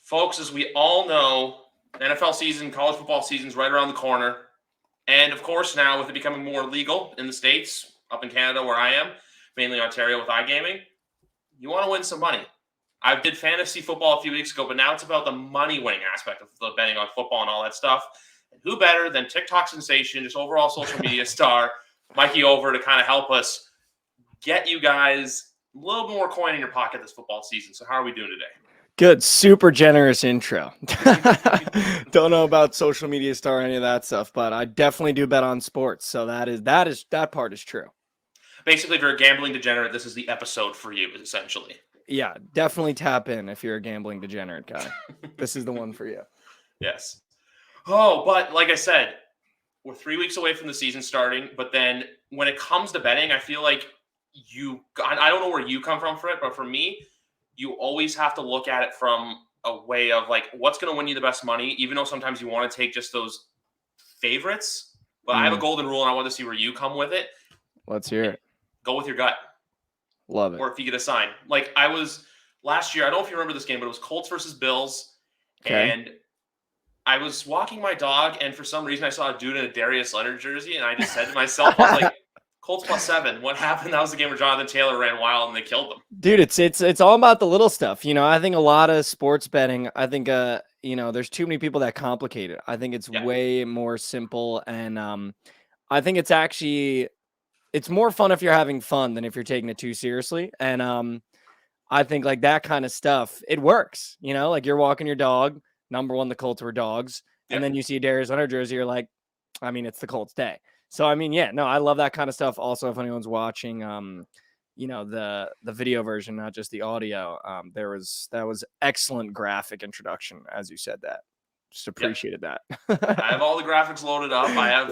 Folks, as we all know, NFL season, college football season is right around the corner. And of course, now with it becoming more legal in the States, up in Canada where I am, mainly Ontario with iGaming, you want to win some money. I did fantasy football a few weeks ago, but now it's about the money winning aspect of the betting on football and all that stuff. And who better than TikTok sensation, just overall social media star, Mikey over to kind of help us get you guys a little more coin in your pocket this football season. So how are we doing today? Good, super generous intro. Don't know about social media star or any of that stuff, but I definitely do bet on sports. So that part is true. Basically, if you're a gambling degenerate, this is the episode for you, essentially. Yeah, definitely tap in if you're a gambling degenerate guy. This is the one for you. Yes. Oh, but like I said, we're 3 weeks away from the season starting. But then when it comes to betting, I feel like I don't know where you come from for it, but for me, you always have to look at it from a way of like, what's going to win you the best money, even though sometimes you want to take just those favorites. But I have a golden rule, and I want to see where you come with it. Let's hear it. Go with your gut. Love it. Or if you get a sign. Like I was last year, I don't know if you remember this game, but it was Colts versus Bills. Okay. And I was walking my dog, and for some reason I saw a dude in a Darius Leonard jersey, and I just said to myself, I was like, Colts +7. What happened? That was the game where Jonathan Taylor ran wild and they killed them. Dude, it's all about the little stuff. I think a lot of sports betting, I think there's too many people that complicate it. I think it's way more simple, and I think it's more fun if you're having fun than if you're taking it too seriously. And I think like that kind of stuff, it works. Like you're walking your dog. Number one, the Colts were dogs. And then you see Darius Leonard jersey, you're like, I mean, it's the Colts day. So, I mean, yeah, no, I love that kind of stuff. Also, if anyone's watching, the video version, not just the audio, that was excellent graphic introduction, as you said that. Just appreciated that. I have all the graphics loaded up. I have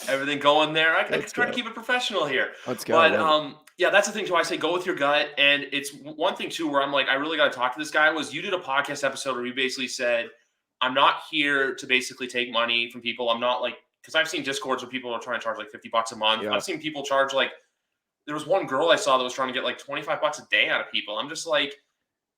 everything going there. I try to keep it professional here. Let's go. But yeah, that's the thing too. I say go with your gut. And it's one thing too where I'm like, I really got to talk to this guy. Was you did a podcast episode where you basically said, I'm not here to basically take money from people. I'm not like, because I've seen Discords where people are trying to charge like $50 a month. I've seen people charge like, there was one girl I saw that was trying to get like $25 a day out of people. I'm just like,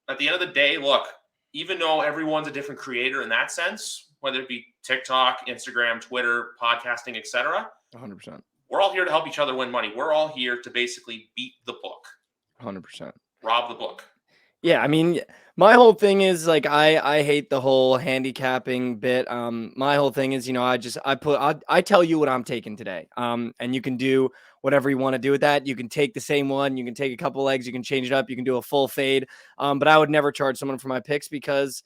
at the end of the day, look, even though everyone's a different creator in that sense, whether it be TikTok, Instagram, Twitter, podcasting, etc., 100%. We're all here to help each other win money. We're all here to basically beat the book. 100%. Rob the book. Yeah, I mean, my whole thing is like I hate the whole handicapping bit. My whole thing is, I tell you what I'm taking today. And you can do whatever you want to do with that. You can take the same one, you can take a couple legs, you can change it up, you can do a full fade. But I would never charge someone for my picks because,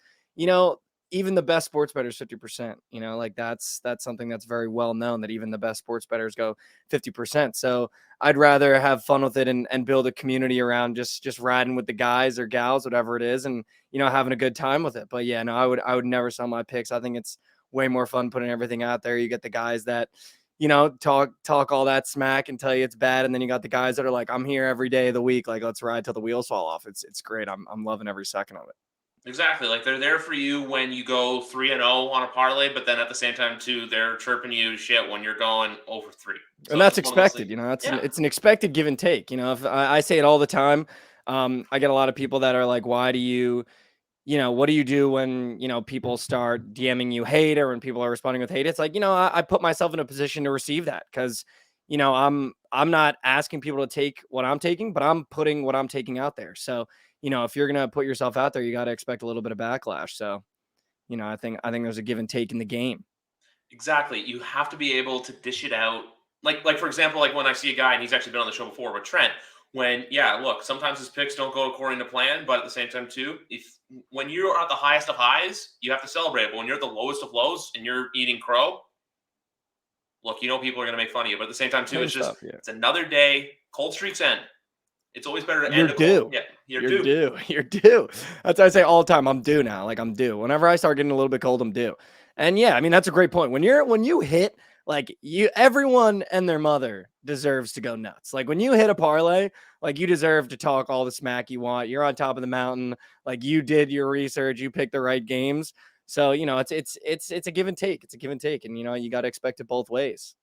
even the best sports bettors 50%, like that's something that's very well known that even the best sports bettors go 50%. So I'd rather have fun with it and build a community around just riding with the guys or gals, whatever it is, and having a good time with it. But yeah, no, I would never sell my picks. I think it's way more fun putting everything out there. You get the guys that talk all that smack and tell you it's bad, and then you got the guys that are like, I'm here every day of the week, like let's ride till the wheels fall off. It's great. I'm loving every second of it. Exactly. Like they're there for you when you go 3-0 on a parlay, but then at the same time too, they're chirping you shit when you're going over 3. So and that's expected, it's an expected give and take. If I say it all the time, I get a lot of people that are like, why do you, what do you do when, people start DMing you hate or when people are responding with hate? It's like, I put myself in a position to receive that because, I'm not asking people to take what I'm taking, but I'm putting what I'm taking out there. So, if you're going to put yourself out there, you got to expect a little bit of backlash. So, I think there's a give and take in the game. Exactly. You have to be able to dish it out. Like for example, like when I see a guy, and he's actually been on the show before, but Trent, look, sometimes his picks don't go according to plan, but at the same time too, when you're at the highest of highs, you have to celebrate. But when you're at the lowest of lows and you're eating crow, look, people are going to make fun of you. But at the same time too, it's another day. Cold streaks end. It's always better to end a cold. Yeah, you're due. You're due. That's what I say all the time. I'm due now. Like I'm due. Whenever I start getting a little bit cold, I'm due. And yeah, I mean, that's a great point. When you hit, like everyone and their mother deserves to go nuts. Like when you hit a parlay, like you deserve to talk all the smack you want. You're on top of the mountain. Like you did your research, you picked the right games. So, it's a give and take. It's a give and take. And, you got to expect it both ways.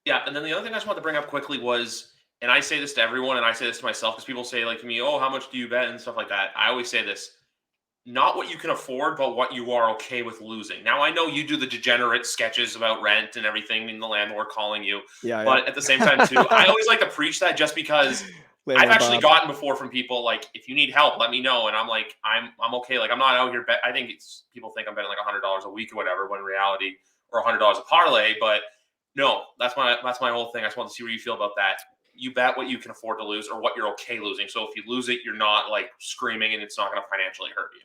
Yeah. And then the other thing I just wanted to bring up quickly was, and I say this to everyone and I say this to myself because people say like to me, oh, how much do you bet and stuff like that. I always say this. not what you can afford, but what you are okay with losing. Now, I know you do the degenerate sketches about rent and everything and the landlord calling you, Yeah, but at the same time, too, I always like to preach that just because I've Landlord actually Bob. gotten before from people like, if you need help, let me know. And I'm like, I'm okay. Like, I'm not out here. I think it's people think I'm betting like $100 a week or whatever, when in reality, or $100 a parlay. But no, that's my whole thing. I just want to see where you feel about that. You bet what you can afford to lose or what you're okay losing. So if you lose it, you're not like screaming and it's not going to financially hurt you.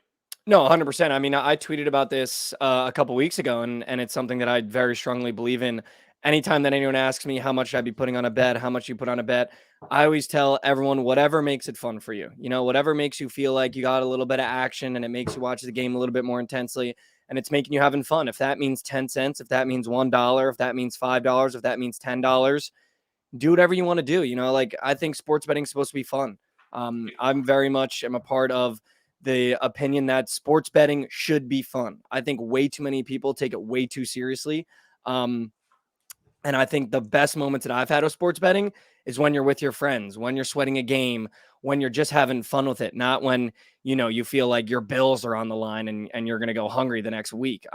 No, 100%. I mean, I tweeted about this a couple weeks ago, and it's something that I very strongly believe in. Anytime that anyone asks me how much I'd be putting on a bet, how much you put on a bet, I always tell everyone whatever makes it fun for you. Whatever makes you feel like you got a little bit of action and it makes you watch the game a little bit more intensely and it's making you having fun. If that means 10 cents, if that means $1, if that means $5, if that means $10, do whatever you want to do. Like I think sports betting is supposed to be fun. I'm very much am a part of the opinion that sports betting should be fun. I think way too many people take it way too seriously. Um, and I think the best moments that I've had with sports betting is when you're with your friends, when you're sweating a game, when you're just having fun with it, not when, you feel like your bills are on the line and you're going to go hungry the next week.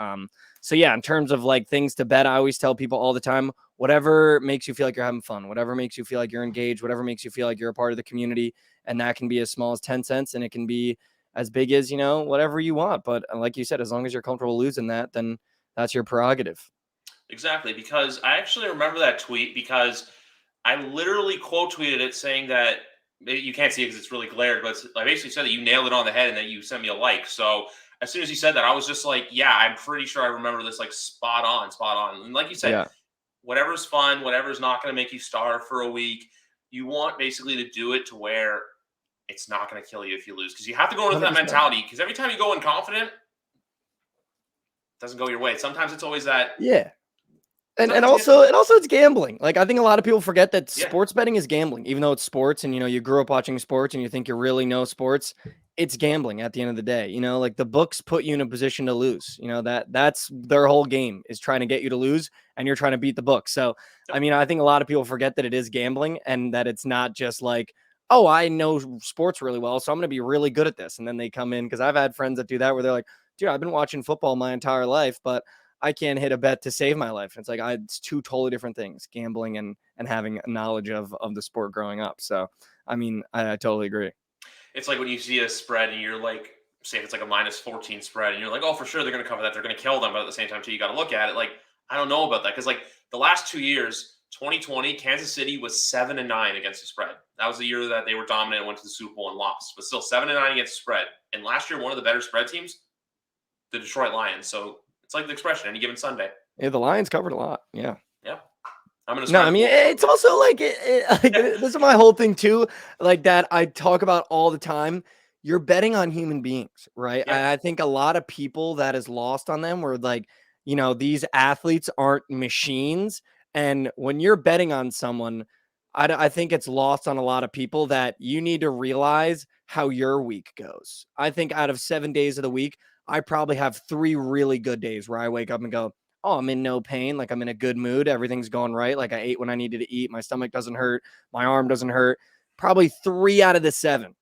So yeah, in terms of like things to bet, I always tell people all the time, whatever makes you feel like you're having fun, whatever makes you feel like you're engaged, whatever makes you feel like you're a part of the community. And that can be as small as 10 cents and it can be as big as, whatever you want. But like you said, as long as you're comfortable losing that, then that's your prerogative. Exactly, because I actually remember that tweet because I literally quote tweeted it saying that you can't see it because it's really glared, but I basically said that you nailed it on the head and that you sent me a like. So as soon as you said that, I was just like, yeah, I'm pretty sure I remember this like spot on, spot on. And like you said, Yeah. whatever's fun, whatever's not going to make you starve for a week, you want basically to do it to where it's not going to kill you if you lose because you have to go into that 100%. mentality because every time you go in confident, it doesn't go your way. Sometimes it's always that. Yeah. And Sometimes you also it's gambling. Like I think a lot of people forget that yeah. sports betting is gambling, even though it's sports and you grew up watching sports and you think you really know sports. It's gambling at the end of the day. Like the books put you in a position to lose. That's their whole game is trying to get you to lose and you're trying to beat the book. So I mean, I think a lot of people forget that it is gambling and that it's not just like, oh, I know sports really well, so I'm gonna be really good at this. And then they come in because I've had friends that do that where they're like, dude, I've been watching football my entire life, but I can't hit a bet to save my life. It's like it's two totally different things, gambling and having knowledge of the sport growing up. So, I mean, I totally agree. It's like when you see a spread and you're like, say if it's like a -14 spread, and you're like, oh, for sure they're going to cover that. They're going to kill them. But at the same time, too, you got to look at it like, I don't know about that. Because like the last 2 years, 2020, Kansas City was 7-9 against the spread. That was the year that they were dominant and went to the Super Bowl and lost. But still 7-9 against the spread. And last year, one of the better spread teams, the Detroit Lions. So it's like the expression, any given Sunday. Yeah, the Lions covered a lot. Yeah. Yeah. I'm going to No, spread I the mean, Wolves. it's also like, like this is my whole thing too, like that I talk about all the time. You're betting on human beings, right? Yeah. I think a lot of people that is lost on them were like, these athletes aren't machines. And when you're betting on someone, I think it's lost on a lot of people that you need to realize how your week goes. I think out of 7 days of the week, I probably have 3 really good days where I wake up and go, oh, I'm in no pain. Like I'm in a good mood. Everything's going right. Like I ate when I needed to eat. My stomach doesn't hurt. My arm doesn't hurt. Probably 3 out of the 7.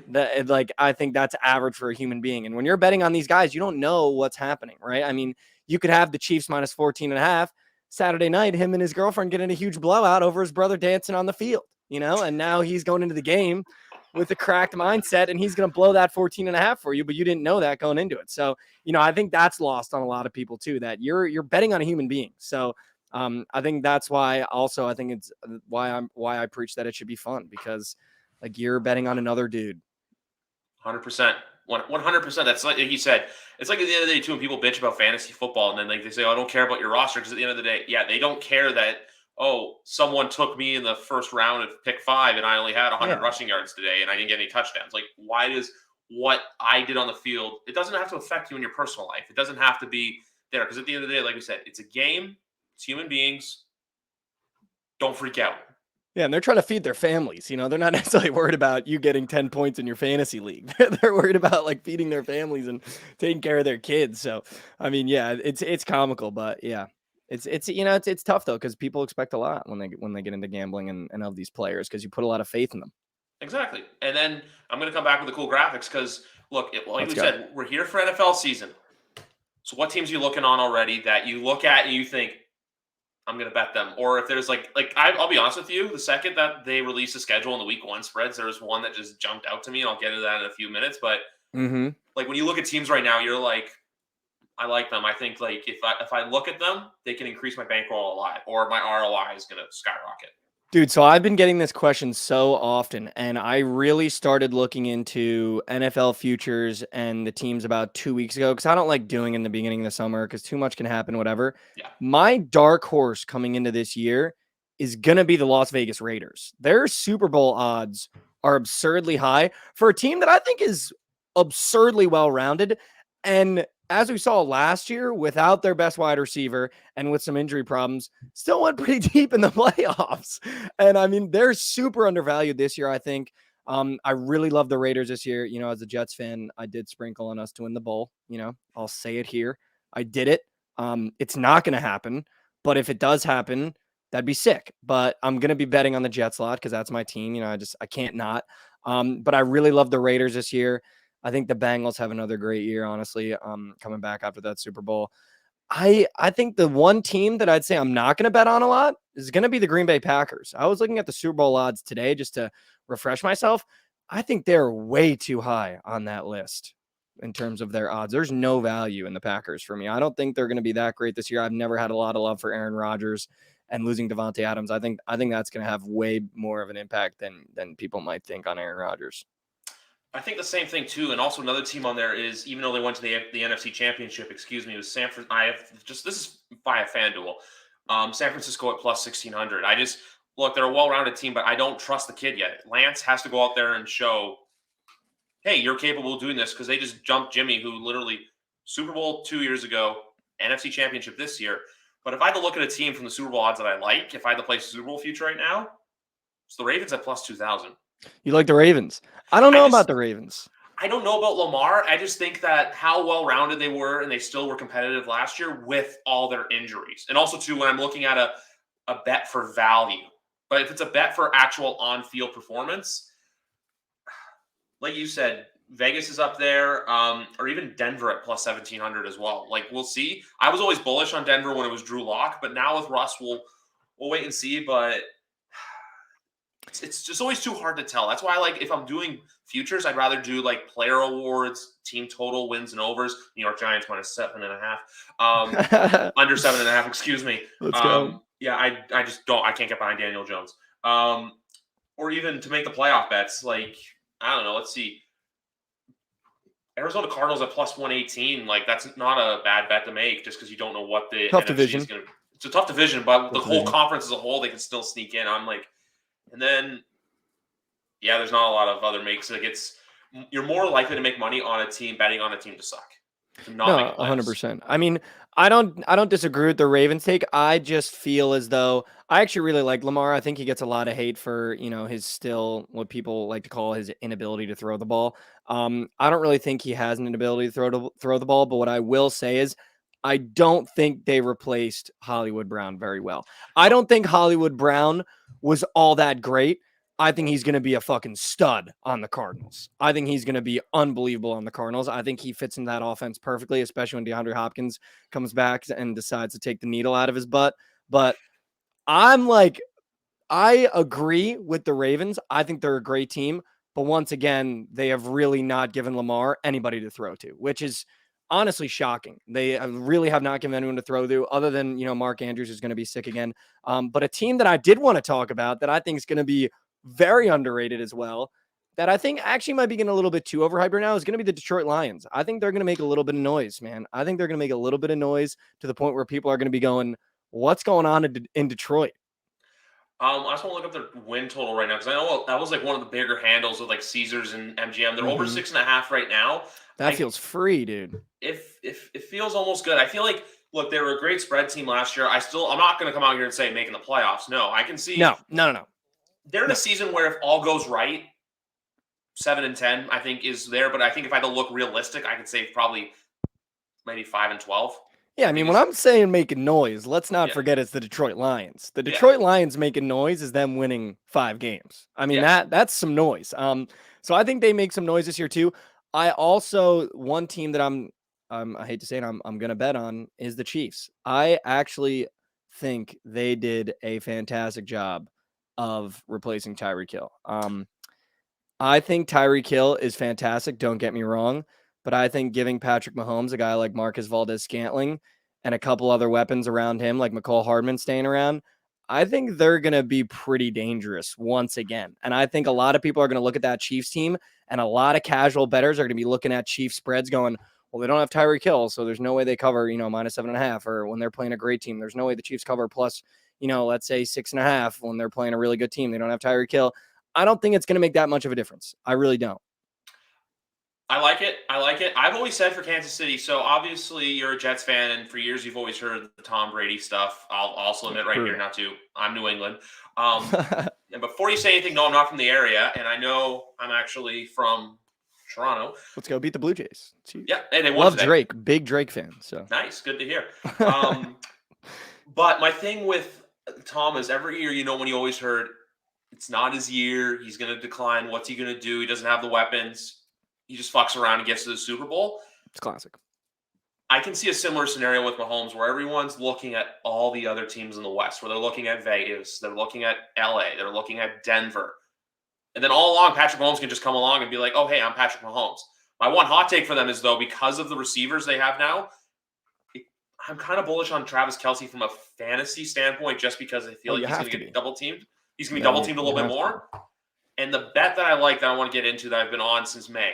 That like I think that's average for a human being. And when you're betting on these guys, you don't know what's happening, right? I mean, you could have the Chiefs -14.5 Saturday night, him and his girlfriend get in a huge blowout over his brother dancing on the field, and now he's going into the game with a cracked mindset and he's going to blow that 14.5 for you, but you didn't know that going into it. So, I think that's lost on a lot of people too, that you're betting on a human being. So I think that's why also I think it's why I preach that it should be fun because like you're betting on another dude. 100%. 100%. That's like you said. It's like at the end of the day, too, when people bitch about fantasy football and then like they say, oh, I don't care about your roster because at the end of the day, yeah, they don't care that, oh, someone took me in the first round of pick 5 and I only had 100 Yeah. rushing yards today and I didn't get any touchdowns. Like, why does what I did on the field, it doesn't have to affect you in your personal life. It doesn't have to be there because at the end of the day, like we said, it's a game, it's human beings. Don't freak out. Yeah, and they're trying to feed their families. They're not necessarily worried about you getting 10 points in your fantasy league. They're worried about like feeding their families and taking care of their kids. So, I mean, yeah, it's comical, but yeah, it's tough though because people expect a lot when they get into gambling and of these players because you put a lot of faith in them. Exactly. And then I'm going to come back with the cool graphics because Look, like Let's we go. said, we're here for NFL season. So what teams are you looking on already that you look at and you think, I'm going to bet them? Or if there's I'll be honest with you, the second that they release a schedule in the week 1 spreads, there was one that just jumped out to me, and I'll get into that in a few minutes. But Mm-hmm. like when you look at teams right now, you're like, I like them. I think like if I look at them, they can increase my bankroll a lot, or my ROI is going to skyrocket. Dude, so I've been getting this question so often, and I really started looking into NFL futures and the teams about 2 weeks ago because I don't like doing it in the beginning of the summer because too much can happen, whatever. Yeah. My dark horse coming into this year is going to be the Las Vegas Raiders. Their Super Bowl odds are absurdly high for a team that I think is absurdly well-rounded. And as we saw last year, without their best wide receiver and with some injury problems, still went pretty deep in the playoffs. And I mean, they're super undervalued this year, I think. I really love the Raiders this year. You know, as a Jets fan, I did sprinkle on us to win the bowl. You know, I'll say it here. I did it. It's not going to happen, but if it does happen, that'd be sick. But I'm going to be betting on the Jets a lot because that's my team. You know, I can't not. But I really love the Raiders this year. I think the Bengals have another great year, honestly, coming back after that Super Bowl. I think the one team that I'd say I'm not going to bet on a lot is going to be the Green Bay Packers. I was looking at the Super Bowl odds today just to refresh myself. I think they're way too high on that list in terms of their odds. There's no value in the Packers for me. I don't think they're going to be that great this year. I've never had a lot of love for Aaron Rodgers, and losing Devontae Adams, I think that's going to have way more of an impact than people might think on Aaron Rodgers. I think the same thing too, and also another team on there is, even though they went to the NFC Championship, excuse me, was Sanford. I have just this is via FanDuel, San Francisco at plus 1,600. I just look, they're a well-rounded team, but I don't trust the kid yet. Lance has to go out there and show, hey, you're capable of doing this, because they just jumped Jimmy, who literally Super Bowl 2 years ago, NFC Championship this year. But if I had to look at a team from the Super Bowl odds that I like, if I had to play Super Bowl future right now, it's the Ravens at plus 2,000. You like the Ravens? I don't know about the Ravens. I don't know about Lamar. I just think that how well-rounded they were, and they still were competitive last year with all their injuries. And also, too, when I'm looking at a bet for value, but if it's a bet for actual on-field performance, like you said, Vegas is up there, or even Denver at plus 1,700 as well. Like, we'll see. I was always bullish on Denver when it was Drew Lock, but now with Russ, we'll wait and see. But it's just always too hard to tell. That's why, like, if I'm doing futures, I'd rather do like player awards, team total, wins and overs. New York Giants minus 7.5, under 7.5. Excuse me. Let's go. Yeah, I just don't. I can't get behind Daniel Jones. Or even to make the playoff bets, like, I don't know. Let's see. Arizona Cardinals at plus 118. Like, that's not a bad bet to make, just because you don't know what the tough NFC division is going to. It's a tough division, but the whole conference as a whole, they can still sneak in. I'm like. And then, yeah, there's not a lot of other makes. Like, you're more likely to make money on a team betting on a team to suck. No, 100%. I mean, I don't disagree with the Ravens take. I just feel as though I actually really like Lamar. I think he gets a lot of hate for, you know, his still what people like to call his inability to throw the ball. I don't really think he has an inability to throw the ball, but what I will say is I don't think they replaced Hollywood Brown very well. I don't think Hollywood Brown was all that great. I think he's going to be a fucking stud on the Cardinals. I think he's going to be unbelievable on the Cardinals. I think he fits in that offense perfectly, especially when DeAndre Hopkins comes back and decides to take the needle out of his butt. But I agree with the Ravens. I think they're a great team. But once again, they have really not given Lamar anybody to throw to, which is honestly shocking. They really have not given anyone to throw to other than, you know, Mark Andrews is going to be sick again. But a team that I did want to talk about that I think is going to be very underrated as well, that I think actually might be getting a little bit too overhyped right now, is going to be the Detroit Lions. I think they're going to make a little bit of noise, man. I think they're going to make a little bit of noise to the point where people are going to be going, what's going on in Detroit? I just want to look up their win total right now, because I know that was like one of the bigger handles with like Caesars and MGM. They're over 6.5 right now. That feels free, dude. If it feels almost good. I feel like, look, they were a great spread team last year. I'm not going to come out here and say making the playoffs. No, I can see. No. They're in a season where if all goes right, 7-10, I think is there. But I think if I had to look realistic, I could say probably maybe 5-12. Yeah, I mean, when I'm saying making noise, let's not forget it's the Detroit Lions. The Detroit Lions making noise is them winning 5 games. I mean, that's some noise. So I think they make some noise this year too. I also one team that I hate to say it, I'm gonna bet on is the Chiefs. I actually think they did a fantastic job of replacing Tyreek Hill. I think Tyreek Hill is fantastic. Don't get me wrong, but I think giving Patrick Mahomes a guy like Marcus Valdez-Scantling and a couple other weapons around him, like McCole Hardman staying around, I think they're going to be pretty dangerous once again. And I think a lot of people are going to look at that Chiefs team, and a lot of casual bettors are going to be looking at Chiefs spreads going, well, they don't have Tyreek Hill, so there's no way they cover, -7.5. Or when they're playing a great team, there's no way the Chiefs cover plus, let's say 6.5 when they're playing a really good team. They don't have Tyreek Hill. I don't think it's going to make that much of a difference. I really don't. I like it. I like it. I've always said for Kansas City. So obviously you're a Jets fan, and for years you've always heard the Tom Brady stuff. I'll also admit right here, not to. I'm New England. And before you say anything, no, I'm not from the area, and I know I'm actually from Toronto. Let's go beat the Blue Jays. Yeah, and they won love today. Drake, big Drake fan. So nice, good to hear. But my thing with Tom is every year, when you always heard it's not his year, he's going to decline. What's he going to do? He doesn't have the weapons. He just fucks around and gets to the Super Bowl. It's classic. I can see a similar scenario with Mahomes where everyone's looking at all the other teams in the West, where they're looking at Vegas, they're looking at LA, they're looking at Denver. And then all along, Patrick Mahomes can just come along and be like, oh, hey, I'm Patrick Mahomes. My one hot take for them is, though, because of the receivers they have now, I'm kind of bullish on Travis Kelce from a fantasy standpoint, just because I feel like he's going to get double teamed. He's going to be double teamed a little bit more. And the bet that I like that I want to get into that I've been on since May,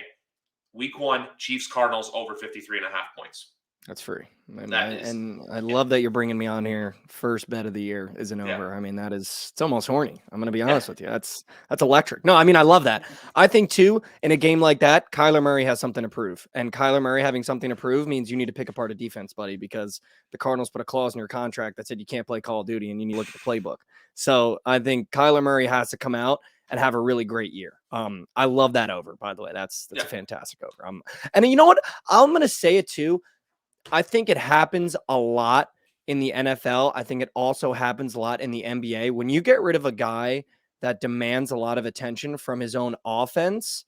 Week 1, Chiefs Cardinals over 53.5 points. That's free. And I love that you're bringing me on here. First bet of the year isn't over. Yeah. I mean, it's almost horny. I'm going to be honest with you. That's electric. No, I mean, I love that. I think too, in a game like that, Kyler Murray has something to prove. And Kyler Murray having something to prove means you need to pick apart a defense, buddy, because the Cardinals put a clause in your contract that said you can't play Call of Duty and you need to look at the playbook. So I think Kyler Murray has to come out and have a really great year. I love that over, by the way. That's a fantastic over. And you know what? I'm going to say it too. I think it happens a lot in the NFL. I think it also happens a lot in the NBA. When you get rid of a guy that demands a lot of attention from his own offense,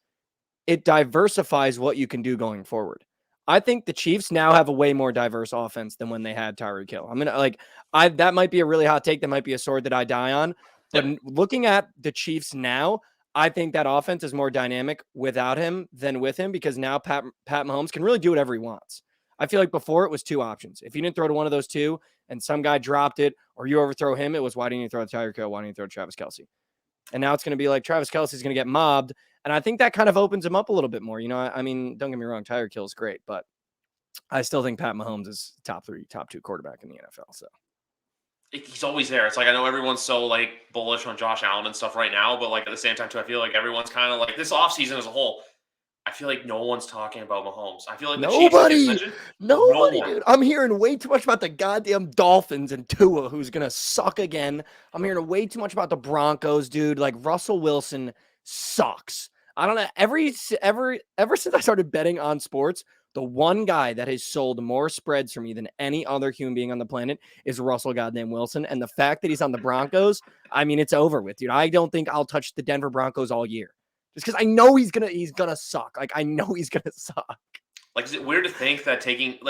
it diversifies what you can do going forward. I think the Chiefs now have a way more diverse offense than when they had Tyreek Hill. That might be a really hot take. That might be a sword that I die on. But looking at the Chiefs now, I think that offense is more dynamic without him than with him, because now Pat Mahomes can really do whatever he wants. I feel like before it was two options. If you didn't throw to one of those two and some guy dropped it or you overthrow him, it was, why didn't you throw to Tyreek Hill? Why didn't you throw to Travis Kelce? And now it's going to be like Travis Kelce is going to get mobbed. And I think that kind of opens him up a little bit more. I mean, don't get me wrong, Tyreek Hill is great, but I still think Pat Mahomes is top 3, top 2 quarterback in the NFL. So he's always there. It's like, I know everyone's so bullish on Josh Allen and stuff right now, but at the same time too, I feel like everyone's kind of this offseason as a whole, I feel like no one's talking about Mahomes. I feel like nobody, dude. I'm hearing way too much about the goddamn Dolphins and Tua, who's gonna suck again. I'm hearing way too much about the Broncos, dude. Russell Wilson sucks. I don't know. Ever since I started betting on sports, the one guy that has sold more spreads for me than any other human being on the planet is Russell goddamn Wilson. And the fact that he's on the Broncos, I mean, it's over with, dude. I don't think I'll touch the Denver Broncos all year. Just because I know he's gonna suck. I know he's gonna suck. Is it weird to think that taking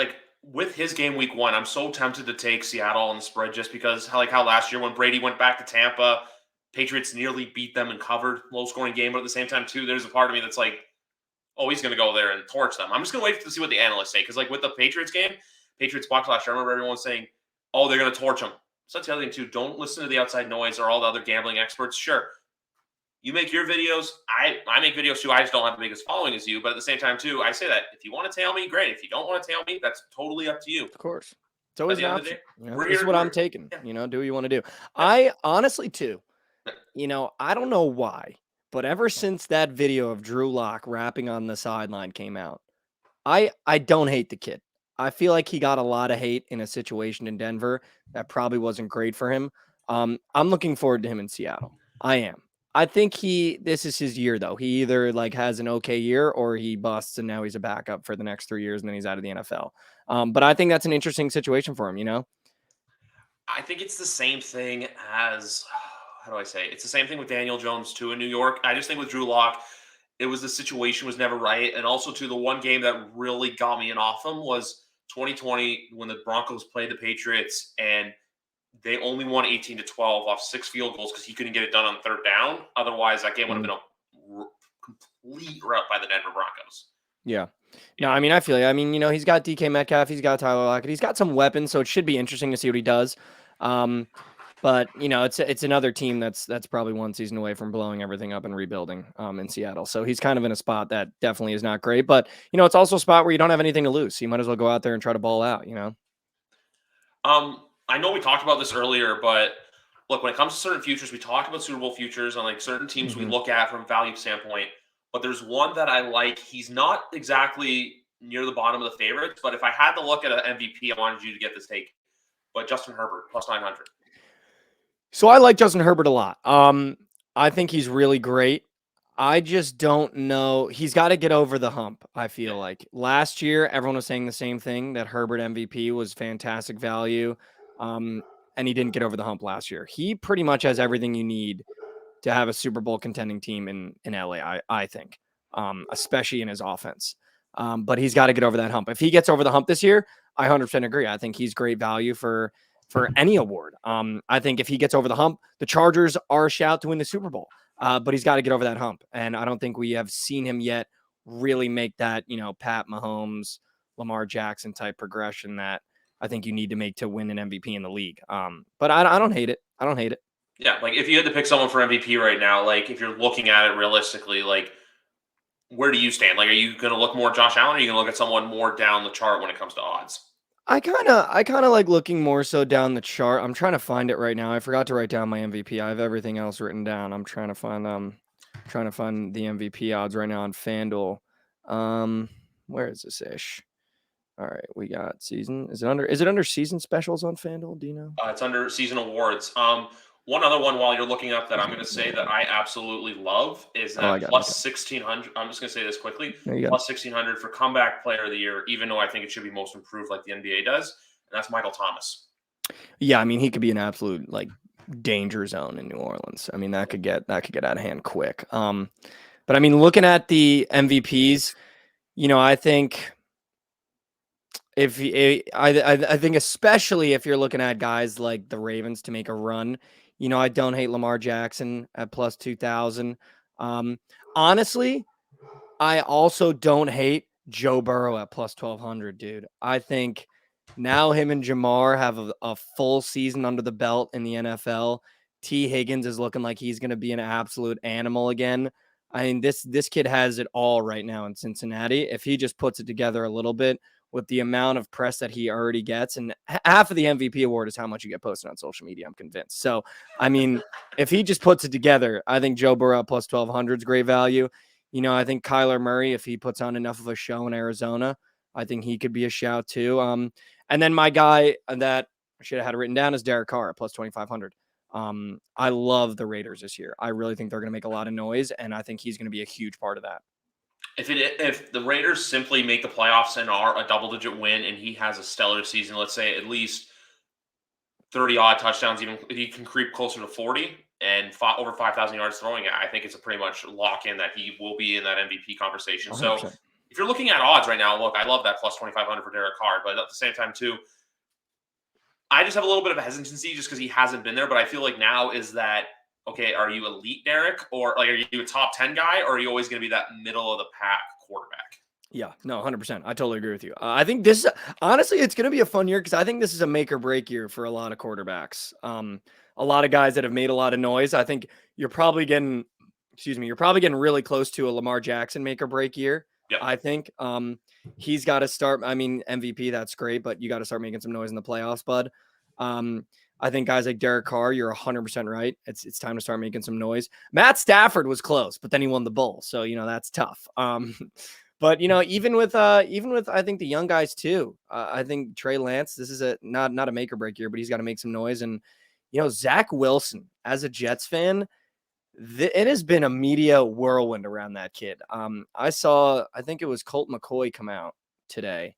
with his game week 1, I'm so tempted to take Seattle on the spread just because how last year when Brady went back to Tampa, Patriots nearly beat them and covered, low scoring game, but at the same time too, there's a part of me that's oh, he's gonna go there and torch them. I'm just gonna wait to see what the analysts say, because with the Patriots game, Patriots Bucs last year, I remember everyone saying, oh, they're gonna torch them. So that's the other thing too. Don't listen to the outside noise or all the other gambling experts. Sure, you make your videos. I make videos too. I just don't have the biggest following as you. But at the same time too, I say that if you want to tail me, great. If you don't want to tail me, that's totally up to you. Of course. It's always an option. This is what I'm taking. Yeah. Do what you want to do. Yeah. I honestly too, I don't know why, but ever since that video of Drew Lock rapping on the sideline came out, I don't hate the kid. I feel like he got a lot of hate in a situation in Denver that probably wasn't great for him. I'm looking forward to him in Seattle. I am. I think this is his year, though. He either has an okay year or he busts and now he's a backup for the next 3 years and then he's out of the NFL. But I think that's an interesting situation for him, I think it's the same thing as, how do I say? It's the same thing with Daniel Jones too in New York. I just think with Drew Lock, it was the situation was never right. And also, to the one game that really got me in off him was 2020 when the Broncos played the Patriots and they only won 18-12 off 6 field goals because he couldn't get it done on third down. Otherwise, that game would have been a complete rout by the Denver Broncos. Yeah. No, I mean, I feel you. I mean, he's got DK Metcalf, he's got Tyler Lockett, he's got some weapons, so it should be interesting to see what he does. But it's another team that's probably one season away from blowing everything up and rebuilding in Seattle. So he's kind of in a spot that definitely is not great. But it's also a spot where you don't have anything to lose. So you might as well go out there and try to ball out. I know we talked about this earlier, but look, when it comes to certain futures, we talk about Super Bowl futures on like certain teams we look at from a value standpoint. But there's one that I like. He's not exactly near the bottom of the favorites, but if I had to look at an MVP, I wanted you to get this take. But Justin Herbert plus 900. So I like Justin Herbert a lot. I think he's really great. I just don't know. He's got to get over the hump, I feel like. Last year, everyone was saying the same thing, that Herbert MVP was fantastic value, and he didn't get over the hump last year. He pretty much has everything you need to have a Super Bowl contending team in LA, I think, especially in his offense. But he's got to get over that hump. If he gets over the hump this year, I 100% agree. I think he's great value for any award. I think if he gets over the hump, the Chargers are a shout to win the Super Bowl. But he's got to get over that hump. And I don't think we have seen him yet really make that, Pat Mahomes, Lamar Jackson type progression that I think you need to make to win an MVP in the league. But I don't hate it. I don't hate it. Yeah, like if you had to pick someone for MVP right now, like if you're looking at it realistically, like where do you stand? Like, are you going to look more Josh Allen, or are you going to look at someone more down the chart when it comes to odds? I kind of like looking more so down the chart. I'm trying to find it right now. I forgot to write down my MVP. I have everything else written down. I'm trying to find the MVP odds right now on FanDuel. Where is this ish? All right, we got season. Is it under season specials on FanDuel? Do you know? It's under season awards. One other one while you're looking up that I'm going to say that I absolutely love is that plus 1,600. I'm just going to say this quickly. Plus 1,600 for comeback player of the year, even though I think it should be most improved like the NBA does. And that's Michael Thomas. Yeah, I mean, he could be an absolute like danger zone in New Orleans. I mean, that could get out of hand quick. But I mean, looking at the MVPs, I think I think especially if you're looking at guys like the Ravens to make a run, I don't hate Lamar Jackson at plus 2,000. Honestly, I also don't hate Joe Burrow at plus 1,200, dude. I think now him and Jamar have a full season under the belt in the NFL. T. Higgins is looking like he's going to be an absolute animal again. I mean, this kid has it all right now in Cincinnati. If he just puts it together a little bit with the amount of press that he already gets, and half of the MVP award is how much you get posted on social media, I'm convinced. So, I mean, if he just puts it together, I think Joe Burrow plus 1,200 is great value. I think Kyler Murray, if he puts on enough of a show in Arizona, I think he could be a shout too. And then my guy that I should have had it written down is Derek Carr at plus 2,500. I love the Raiders this year. I really think they're going to make a lot of noise, and I think he's going to be a huge part of that. If the Raiders simply make the playoffs and are a double-digit win, and he has a stellar season, let's say at least 30-odd touchdowns, even if he can creep closer to 40 and over 5,000 yards throwing, I think it's a pretty much lock-in that he will be in that MVP conversation. 100%. So if you're looking at odds right now, look, I love that plus 2,500 for Derek Carr, but at the same time, too, I just have a little bit of a hesitancy just because he hasn't been there, but I feel like now is that, okay, are you elite Derek, or like are you a top 10 guy, or are you always going to be that middle of the pack quarterback? Yeah, no, 100%. I totally agree with you. I think this, honestly, it's going to be a fun year because I think this is a make or break year for a lot of quarterbacks. A lot of guys that have made a lot of noise. I think you're probably getting really close to a Lamar Jackson make or break year. Yep. I think he's got to start. I mean, MVP, that's great, but you got to start making some noise in the playoffs, bud. I think guys like Derek Carr, you're 100% right. It's time to start making some noise. Matt Stafford was close, but then he won the Bowl, so that's tough. But even with I think the young guys too. I think Trey Lance, this is not a make or break year, but he's got to make some noise. And Zach Wilson, as a Jets fan, it has been a media whirlwind around that kid. I think it was Colt McCoy come out today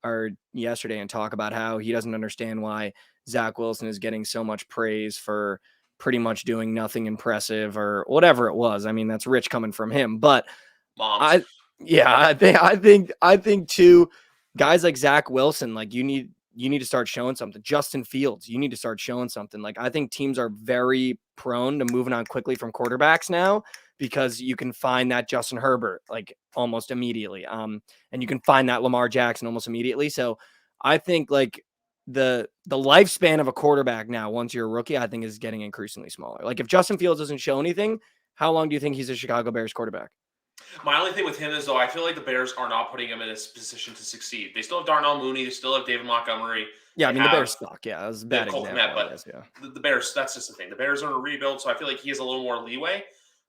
or yesterday and talk about how he doesn't understand why Zach Wilson is getting so much praise for pretty much doing nothing impressive or whatever it was. I mean, that's rich coming from him, but Moms. I think too, guys like Zach Wilson, like you need to start showing something. Justin Fields, you need to start showing something. Like I think teams are very prone to moving on quickly from quarterbacks now because you can find that Justin Herbert like almost immediately. And you can find that Lamar Jackson almost immediately. So I think like the lifespan of a quarterback now, once you're a rookie, I think is getting increasingly smaller. Like if Justin Fields doesn't show anything, how long do you think he's a Chicago Bears quarterback? My only thing with him is, though, I feel like the Bears are not putting him in a position to succeed. They still have Darnell Mooney. They still have David Montgomery. Yeah, I They mean the have Bears suck. Yeah, that was a they have bad Cole example. Kmet, but the Bears, that's just the thing. The Bears are in a rebuild, so I feel like he has a little more leeway.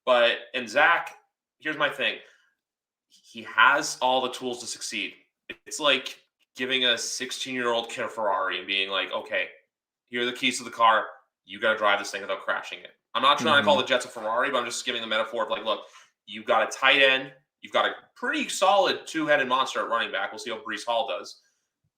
And Zach, here's my thing. He has all the tools to succeed. It's like giving a 16-year-old kid a Ferrari and being like, okay, here are the keys to the car. You got to drive this thing without crashing it. I'm not trying to call the Jets a Ferrari, but I'm just giving the metaphor of like, look, you've got a tight end. You've got a pretty solid two-headed monster at running back. We'll see how Breece Hall does.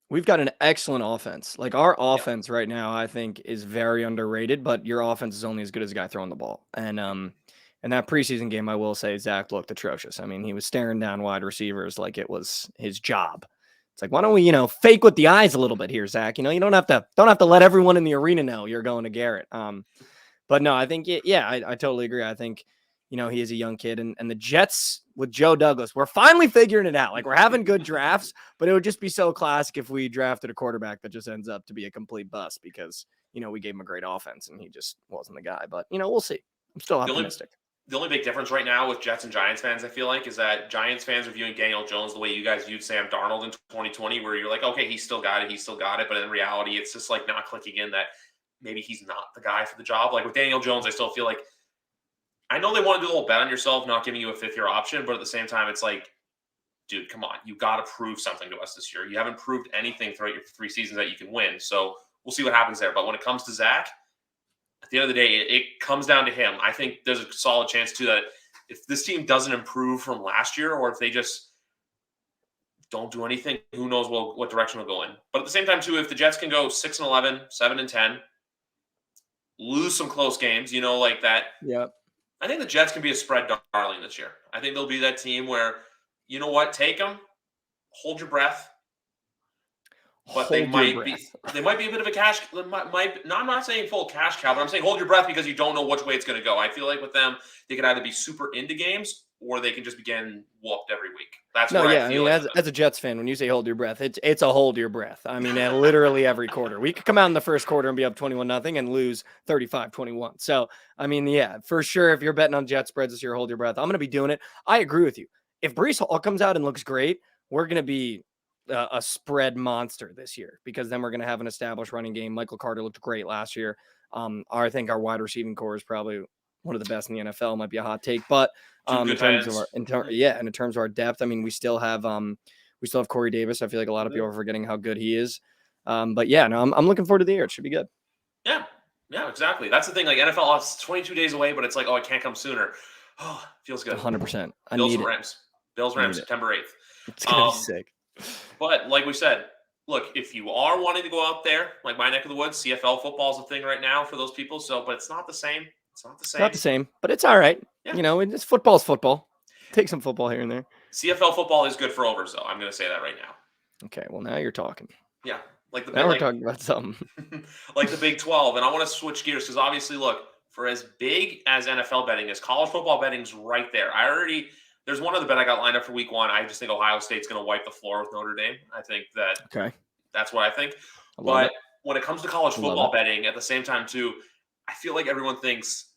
We've got an excellent offense. Like our offense right now, I think is very underrated, but your offense is only as good as a guy throwing the ball. And in that preseason game, I will say Zach looked atrocious. I mean, he was staring down wide receivers like it was his job. It's like, why don't we, fake with the eyes a little bit here, Zach? You don't have to let everyone in the arena know you're going to Garrett. But no, I think, I totally agree. I think, he is a young kid and the Jets with Joe Douglas, we're finally figuring it out. Like we're having good drafts, but it would just be so classic if we drafted a quarterback that just ends up to be a complete bust because, we gave him a great offense and he just wasn't the guy, but we'll see. I'm still optimistic. The only big difference right now with Jets and Giants fans, I feel like, is that Giants fans are viewing Daniel Jones the way you guys viewed Sam Darnold in 2020, where you're like, okay, he's still got it. But in reality, it's just like not clicking in that maybe he's not the guy for the job. Like with Daniel Jones, I still feel like, I know they want to do a little bet on yourself, not giving you a fifth-year option, but at the same time, it's like, dude, come on. You got to prove something to us this year. You haven't proved anything throughout your 3 seasons that you can win. So we'll see what happens there. But when it comes to Zach, at the end of the day, it comes down to him. I think there's a solid chance, too, that if this team doesn't improve from last year or if they just don't do anything, who knows what direction we'll go in. But at the same time, too, if the Jets can go 6-11, 7-10, lose some close games, like that. Yep. I think the Jets can be a spread darling this year. I think they'll be that team where, you know what, take them, hold your breath. But they might be a bit of a cash. I'm not saying full cash cow, but I'm saying hold your breath because you don't know which way it's going to go. I feel like with them, they could either be super into games or they can just be getting whooped every week. That's what I feel. As a Jets fan, when you say hold your breath, it's a hold your breath. I mean, at literally every quarter. We could come out in the first quarter and be up 21-0 and lose 35-21. So, I mean, yeah, for sure, if you're betting on Jet spreads this year, hold your breath. I'm going to be doing it. I agree with you. If Breece Hall comes out and looks great, we're going to be a spread monster this year because then we're going to have an established running game. Michael Carter looked great last year. I think our wide receiving core is probably one of the best in the NFL. Might be a hot take, but in terms of our depth, I mean, we still have Corey Davis. I feel like a lot of people are forgetting how good he is. But yeah, no, I'm looking forward to the year. It should be good. Yeah, exactly. That's the thing. Like NFL, it's 22 days away, but it's like, oh, it can't come sooner. Oh, feels good. 100%. Bills Rams, September 8th. It's gonna be sick. But like we said, look, if you are wanting to go out there, like my neck of the woods, CFL football is a thing right now for those people. So, but it's not the same. Not the same, but it's all right. Yeah. It's football's football. Take some football here and there. CFL football is good for overs, though. I'm going to say that right now. Okay, well now you're talking. Yeah, we're talking about something like the Big 12, and I want to switch gears because obviously, look, for as big as NFL betting is, college football betting's right there. There's one other bet I got lined up for week 1. I just think Ohio State's going to wipe the floor with Notre Dame. I think that's what I think. But when it comes to college football betting, at the same time, too, I feel like everyone thinks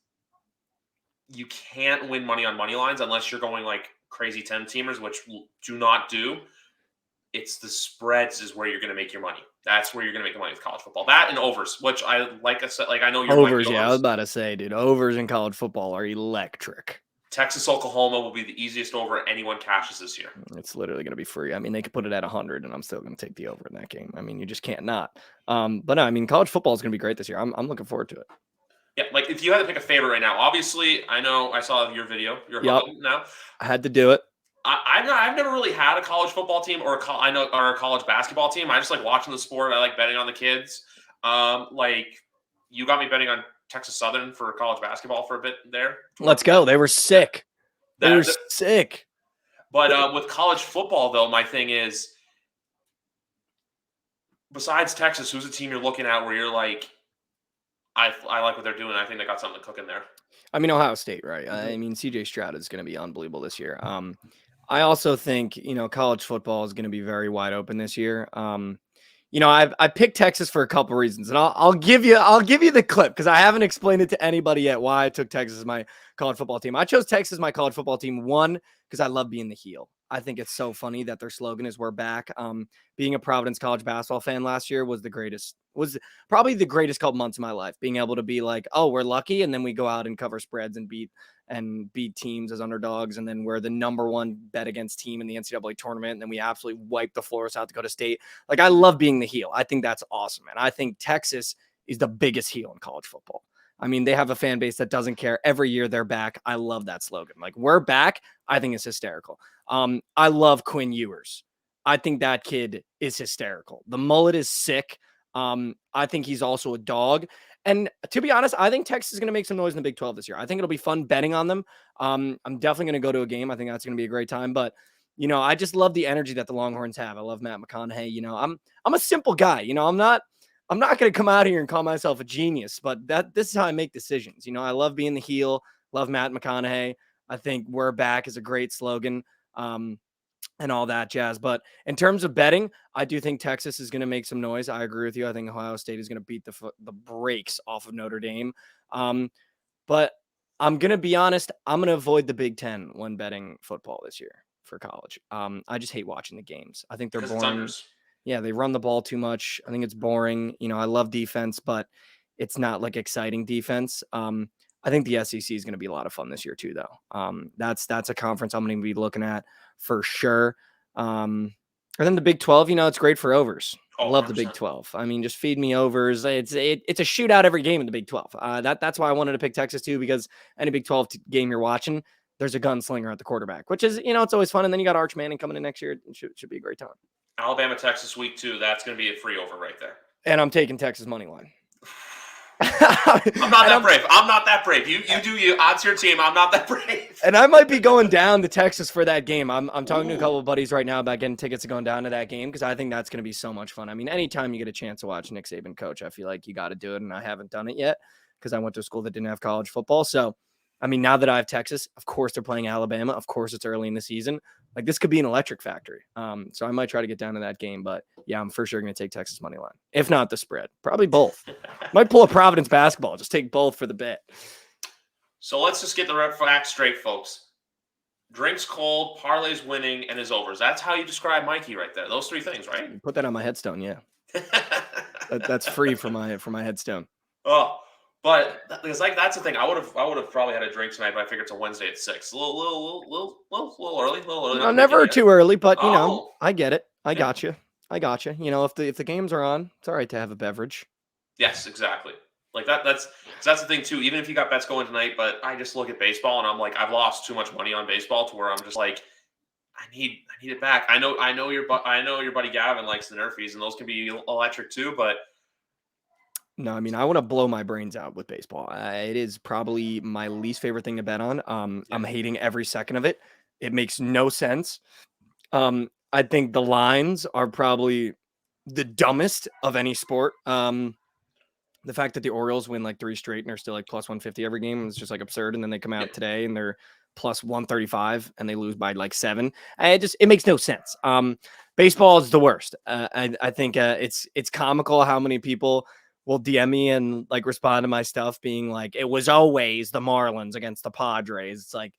you can't win money on money lines unless you're going like crazy 10-teamers, which do not do. It's the spreads is where you're going to make your money. That's where you're going to make your money with college football. That and overs, which I said, I know you're overs. Yeah, I was about to say, dude, overs in college football are electric. Texas, Oklahoma will be the easiest over anyone cashes this year. It's literally going to be free. I mean, they could put it at 100 and I'm still going to take the over in that game. I mean, you just can't not. But no, I mean, college football is going to be great this year. I'm looking forward to it. Yeah, like if you had to pick a favorite right now, obviously, I know I saw your video. You're now. I had to do it. I've never really had a college football team or a college basketball team. I just like watching the sport. I like betting on the kids. Like you got me betting on Texas Southern for college basketball for a bit there. Let's go. They were sick. Sick. But with college football, though, my thing is, besides Texas, who's a team you're looking at where you're like, I like what they're doing. I think they got something to cook in there. I mean, Ohio State, right? I Mhm. mean, CJ Stroud is going to be unbelievable this year. I also think, college football is going to be very wide open this year. I picked Texas for a couple reasons, and I'll give you the clip because I haven't explained it to anybody yet why I took Texas as my college football team. I chose Texas as my college football team, one, because I love being the heel. I think it's so funny that their slogan is "We're back." Being a Providence college basketball fan last year was probably the greatest couple months of my life. Being able to be like, "Oh, we're lucky," and then we go out and cover spreads and beat teams as underdogs, and then we're the number one bet against team in the NCAA tournament, and then we absolutely wipe the floor with South Dakota State. Like, I love being the heel. I think that's awesome. And I think Texas is the biggest heel in college football. I mean, they have a fan base that doesn't care. Every year they're back. I love that slogan. Like, we're back. I think it's hysterical. I love Quinn Ewers. I think that kid is hysterical. The mullet is sick. I think he's also a dog. And to be honest, I think Texas is going to make some noise in the Big 12 this year. I think it'll be fun betting on them. I'm definitely going to go to a game. I think that's going to be a great time. But I just love the energy that the Longhorns have. I love Matt McConaughey. I'm a simple guy. I'm not going to come out here and call myself a genius, but this is how I make decisions. I love being the heel. Love Matt McConaughey. I think "We're back" is a great slogan. And all that jazz. But in terms of betting, I do think Texas is going to make some noise. I agree with you. I think Ohio State is going to beat the brakes off of Notre Dame. But I'm going to be honest. I'm going to avoid the Big Ten when betting football this year for college. I just hate watching the games. I think they're Because it's boring. unders. Yeah, they run the ball too much. I think it's boring. I love defense, but it's not like exciting defense. I think the SEC is going to be a lot of fun this year too, though. That's a conference I'm going to be looking at for sure. And then the Big 12, it's great for overs. I Oh, love the Big 100%. 12. I mean, just feed me overs. It's a shootout every game in the Big 12. That's why I wanted to pick Texas too, because any Big 12 game you're watching, there's a gunslinger at the quarterback, which is, it's always fun. And then you got Arch Manning coming in next year. It should be a great time. Alabama, Texas week 2. That's going to be a free over right there. And I'm taking Texas money line. I'm not that brave. I'm not that brave. You do you. Odds your team. I'm not that brave. And I might be going down to Texas for that game. I'm talking to a couple of buddies right now about getting tickets and going down to that game because I think that's going to be so much fun. I mean, anytime you get a chance to watch Nick Saban coach, I feel like you got to do it, and I haven't done it yet because I went to a school that didn't have college football. So, I mean, now that I have Texas, of course they're playing Alabama. Of course it's early in the season. Like, this could be an electric factory. So I might try to get down to that game, but yeah, I'm for sure going to take Texas money line. If not the spread, probably both. Might pull a Providence basketball. Just take both for the bet. So let's just get the facts straight, folks. Drinks cold, parlays winning, and his overs. That's how you describe Mikey right there. Those 3 things, right? Put that on my headstone. Yeah, that's free for my headstone. Oh, but it's like that's the thing. I would have probably had a drink tonight, but I figured it's a Wednesday at 6. A little early. No, never too early, but Oh. I get it. I Yeah. got you. If the games are on, it's all right to have a beverage. Yes, exactly. Like that's the thing too. Even if you got bets going tonight, but I just look at baseball and I'm like, I've lost too much money on baseball to where I'm just like, I need it back. I know your buddy Gavin likes the Nerfies, and those can be electric too. But No, I mean, I want to blow my brains out with baseball. It is probably my least favorite thing to bet on. I'm hating every second of it. It makes no sense. I think the lines are probably the dumbest of any sport. The fact that the Orioles win like 3 straight and are still like plus 150 every game is just like absurd. And then they come out today and they're plus 135 and they lose by like 7. It makes no sense. Baseball is the worst. I think it's comical how many people will DM me and like respond to my stuff being like, it was always the Marlins against the Padres. It's like,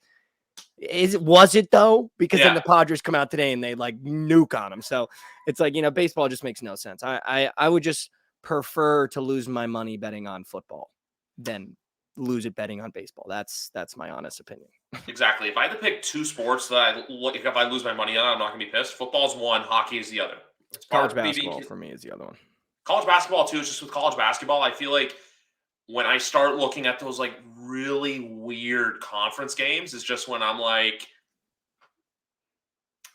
was it though? Because then the Padres come out today and they like nuke on them. So it's like, baseball just makes no sense. I would just prefer to lose my money betting on football than lose it betting on baseball. That's my honest opinion. exactly, if I had to pick 2 sports that if I lose my money on, I'm not gonna be pissed. Football's one, hockey is the other. It's College basketball for me is the other one. College basketball too. Is just with college basketball, I feel like when I start looking at those like really weird conference games, is just when I'm like,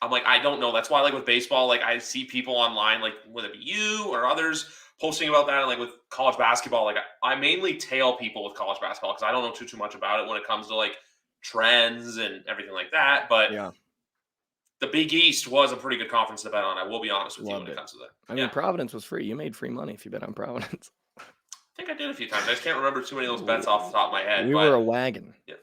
I don't know. That's why, like with baseball, like I see people online, like whether it be you or others, posting about that. And like with college basketball, like I mainly tail people with college basketball because I don't know too much about it when it comes to like trends and everything like that. But Yeah. The Big East was a pretty good conference to bet on. I will be honest with you when it comes to that. I mean, Providence was free. You made free money if you bet on Providence. I think I did a few times. I just can't remember too many of those bets off the top of my head. We were a wagon. Yeah.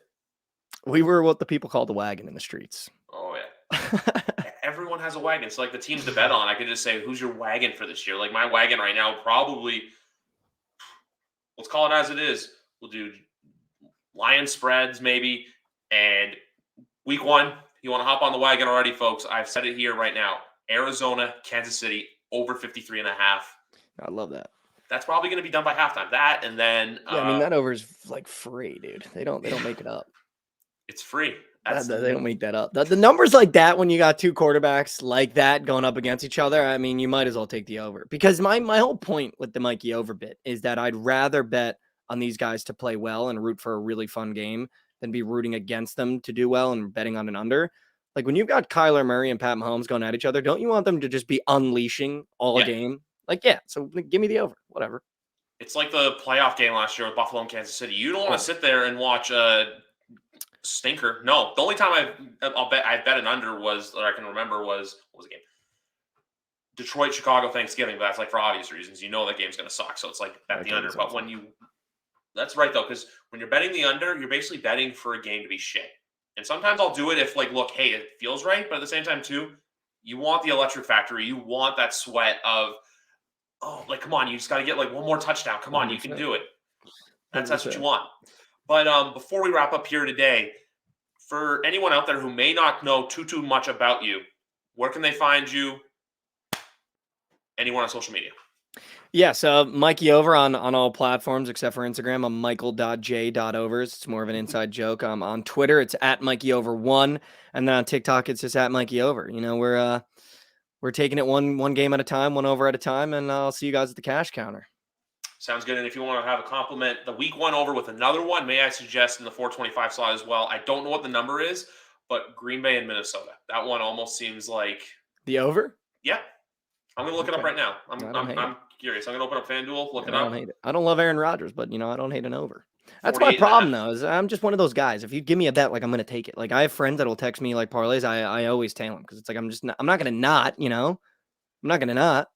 We were what the people call the wagon in the streets. Oh, yeah. Everyone has a wagon. So, like, the teams to bet on, I could just say, who's your wagon for this year? Like, my wagon right now probably, let's call it as it is. We'll do Lions spreads maybe. And week 1, you want to hop on the wagon already, folks. I've said it here right now. Arizona, Kansas City, over 53.5. I love that. That's probably going to be done by halftime. That, and then I mean, that over is like free, dude. They don't make it up. It's free. They don't make that up. The numbers like that, when you got two quarterbacks like that going up against each other, I mean, you might as well take the over. Because my whole point with the Mikey over bit is that I'd rather bet on these guys to play well and root for a really fun game than be rooting against them to do well and betting on an under. Like, when you've got Kyler Murray and Pat Mahomes going at each other, don't you want them to just be unleashing all game? Like, yeah, so give me the over, whatever. It's like the playoff game last year with Buffalo and Kansas City. You don't want to sit there and watch stinker. No, the only time I bet an under was, or I can remember, was, what was the game? Detroit, Chicago, Thanksgiving, but that's like for obvious reasons. You know that game's going to suck, so it's like bet the under. But when you, that's right though, because when you're betting the under, you're basically betting for a game to be shit. And sometimes I'll do it if, like, look, hey, it feels right, but at the same time too, you want the electric factor. You want that sweat of, oh, like, come on, you just got to get like one more touchdown. Come on, 100%. You can do it. That's what you want. But before we wrap up here today, for anyone out there who may not know too much about you, where can they find you? Anyone on social media? Yeah, so Mikey Over on all platforms except for Instagram. I'm michael.j.overs. It's more of an inside joke. On Twitter, it's at MikeyOver1. And then on TikTok, it's just at Mikey Over. You know, we're taking it one game at a time, one over at a time, and I'll see you guys at the cash counter. Sounds good. And if you want to have a compliment, the week 1 over with another one, may I suggest in the 425 slot as well? I don't know what the number is, but Green Bay and Minnesota. That one almost seems like the over. Yeah, I'm gonna look it up right now. I'm curious. I'm gonna open up FanDuel, look it up. I don't hate it. I don't love Aaron Rodgers, but I don't hate an over. That's my problem though. Is I'm just one of those guys. If you give me a bet, like, I'm gonna take it. Like, I have friends that will text me like parlays. I always tail them because it's like I'm not gonna not. I'm not gonna not.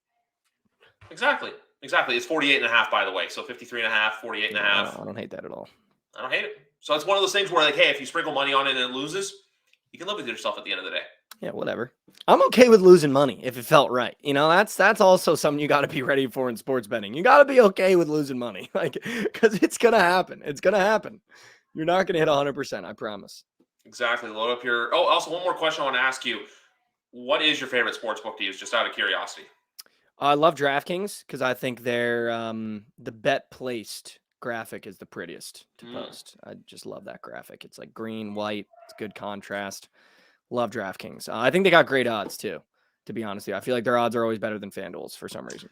Exactly. It's 48.5, by the way. So 53.5, 48.5. I don't hate that at all. I don't hate it. So it's one of those things where, like, hey, if you sprinkle money on it and it loses, you can live with yourself at the end of the day. Yeah, whatever. I'm okay with losing money if it felt right. That's also something you got to be ready for in sports betting. You got to be okay with losing money, like, because it's gonna happen. It's gonna happen. You're not gonna hit 100%. I promise. Exactly. Load up your. Oh, also one more question I want to ask you. What is your favorite sports book to use? Just out of curiosity. I love DraftKings because I think they're the bet placed graphic is the prettiest to post. I just love that graphic. It's like green, white. It's good contrast. Love DraftKings. I think they got great odds too, to be honest with you. I feel like their odds are always better than FanDuel's for some reason.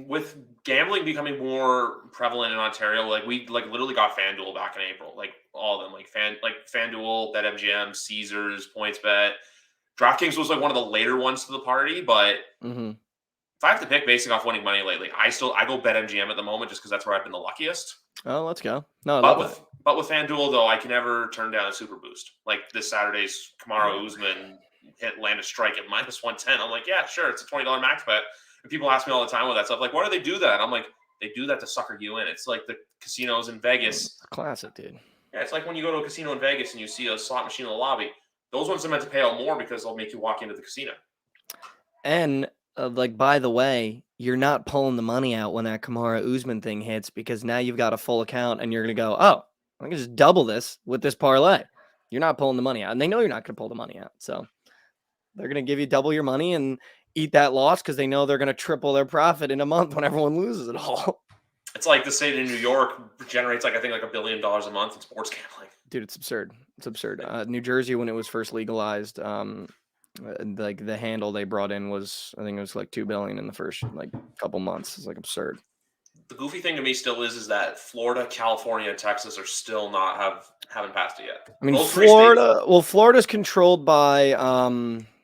With gambling becoming more prevalent in Ontario, like, we literally got FanDuel back in April. Like, all of them, like FanDuel, BetMGM, Caesars, PointsBet. DraftKings was like one of the later ones to the party, but if I have to pick basing off winning money lately, I go BetMGM at the moment just because that's where I've been the luckiest. Oh, let's go. No, but with FanDuel though, I can never turn down a super boost. Like this Saturday's Kamaru Usman land a strike at -110. I'm like, yeah, sure, it's a $20 max bet. And people ask me all the time with that stuff, like, why do they do that? I'm like, they do that to sucker you in. It's like the casinos in Vegas. Classic, dude. Yeah, it's like when you go to a casino in Vegas and you see a slot machine in the lobby. Those ones are meant to pay out more because they'll make you walk into the casino. And like, by the way, you're not pulling the money out when that Kamara Usman thing hits because now you've got a full account and you're going to go, oh, I can just double this with this parlay. You're not pulling the money out. And they know you're not going to pull the money out. So they're going to give you double your money and eat that loss because they know they're going to triple their profit in a month when everyone loses it all. It's like the state of New York generates I think $1 billion a month in sports gambling. Dude, it's absurd. It's absurd. New Jersey, when it was first legalized, like the handle they brought in was, I think it was like $2 billion in the first couple months. It's like absurd. The goofy thing to me still is that Florida, California, and Texas are still haven't passed it yet. I mean, Florida's controlled by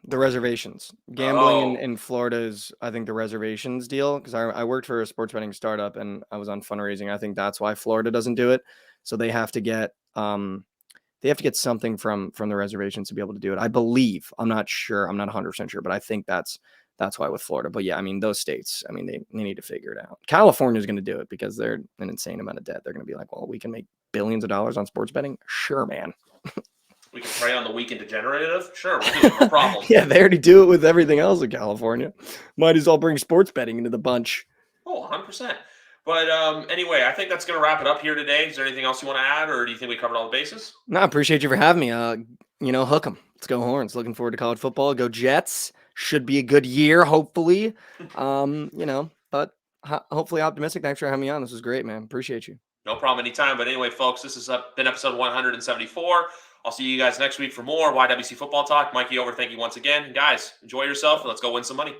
the reservations. Gambling in Florida is, I think, the reservations deal, because I worked for a sports betting startup and I was on fundraising. I think that's why Florida doesn't do it. So they have to get they have to get something from the reservations to be able to do it. I believe. I'm not sure. I'm not 100% sure, but I think that's why with Florida. But yeah, I mean, those states, I mean, they need to figure it out. California is going to do it because they're an insane amount of debt. They're going to be like, well, we can make billions of dollars on sports betting. Sure, man. We can prey on the weak and degenerative. Sure, we'll do it. No problem. Yeah, they already do it with everything else in California. Might as well bring sports betting into the bunch. Oh, 100%. But anyway, I think that's going to wrap it up here today. Is there anything else you want to add, or do you think we covered all the bases? No, I appreciate you for having me. Hook 'em. Let's go Horns. Looking forward to college football. Go Jets. Should be a good year, hopefully. But hopefully optimistic. Thanks for having me on. This was great, man. Appreciate you. No problem anytime. But anyway, folks, this has been episode 174. I'll see you guys next week for more YWC football talk. Mikey over, thank you once again. Guys, enjoy yourself and let's go win some money.